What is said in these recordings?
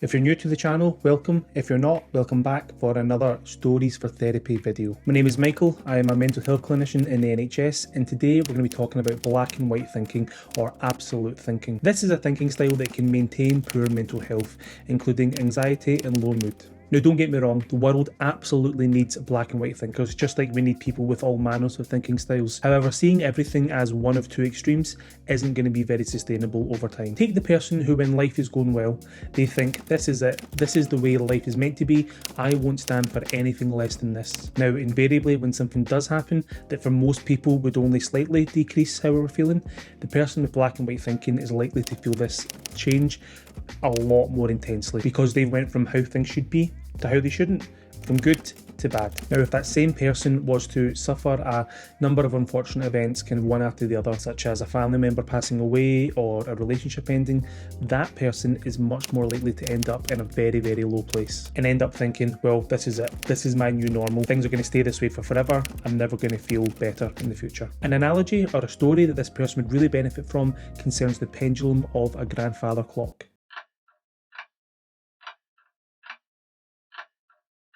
If you're new to the channel, welcome. If you're not, welcome back for another Stories for Therapy video. My name is Michael, I am a mental health clinician in the NHS, and today we're going to be talking about black and white thinking, or absolute thinking. This is a thinking style that can maintain poor mental health, including anxiety and low mood. Now, don't get me wrong, the world absolutely needs black and white thinkers, just like we need people with all manners of thinking styles. However, seeing everything as one of two extremes isn't going to be very sustainable over time. Take the person who, when life is going well, they think, this is it, this is the way life is meant to be, I won't stand for anything less than this. Now, invariably, when something does happen that for most people would only slightly decrease how we're feeling, the person with black and white thinking is likely to feel this change a lot more intensely, because they went from how things should be to how they shouldn't, from good to bad. Now, if that same person was to suffer a number of unfortunate events, kind of one after the other, such as a family member passing away or a relationship ending, that person is much more likely to end up in a very, very low place and end up thinking, well, this is it. This is my new normal. Things are going to stay this way for forever. I'm never going to feel better in the future. An analogy or a story that this person would really benefit from concerns the pendulum of a grandfather clock.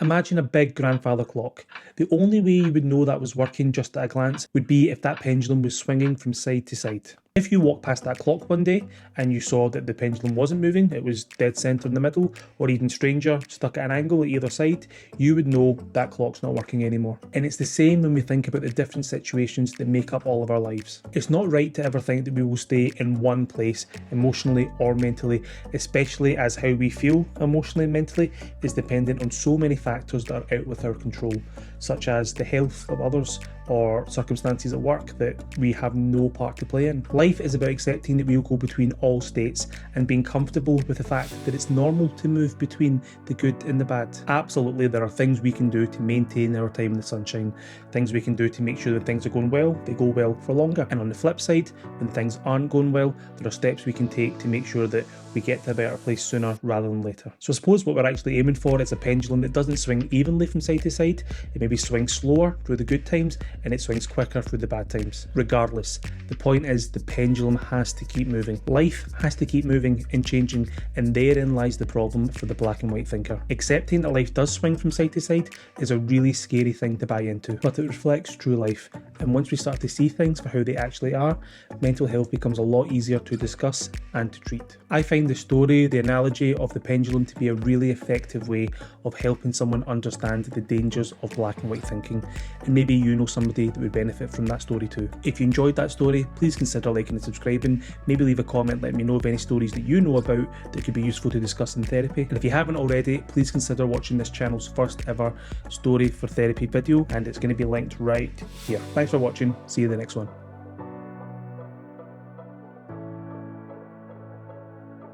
Imagine a big grandfather clock. The only way you would know that was working just at a glance would be if that pendulum was swinging from side to side. If you walked past that clock one day and you saw that the pendulum wasn't moving, it was dead centre in the middle, or even stranger, stuck at an angle at either side, you would know that clock's not working anymore. And it's the same when we think about the different situations that make up all of our lives. It's not right to ever think that we will stay in one place, emotionally or mentally, especially as how we feel emotionally and mentally is dependent on so many factors that are out with our control, such as the health of others or circumstances at work that we have no part to play in. Life is about accepting that we will go between all states and being comfortable with the fact that it's normal to move between the good and the bad. Absolutely, there are things we can do to maintain our time in the sunshine, things we can do to make sure that things are going well, they go well for longer. And on the flip side, when things aren't going well, there are steps we can take to make sure that we get to a better place sooner rather than later. So I suppose what we're actually aiming for is a pendulum that doesn't swing evenly from side to side. It maybe swings slower through the good times and it swings quicker through the bad times. Regardless, the point is the pendulum has to keep moving. Life has to keep moving and changing, and therein lies the problem for the black and white thinker. Accepting that life does swing from side to side is a really scary thing to buy into, but it reflects true life. And once we start to see things for how they actually are, mental health becomes a lot easier to discuss and to treat. I find the story, the analogy of the pendulum to be a really effective way of helping someone understand the dangers of black and white thinking, and maybe you know somebody that would benefit from that story too. If you enjoyed that story, please consider liking and subscribing. Maybe leave a comment letting me know of any stories that you know about that could be useful to discuss in therapy. And if you haven't already, please consider watching this channel's first ever Story for Therapy video, and it's going to be linked right here. Thanks for watching, see you in the next one.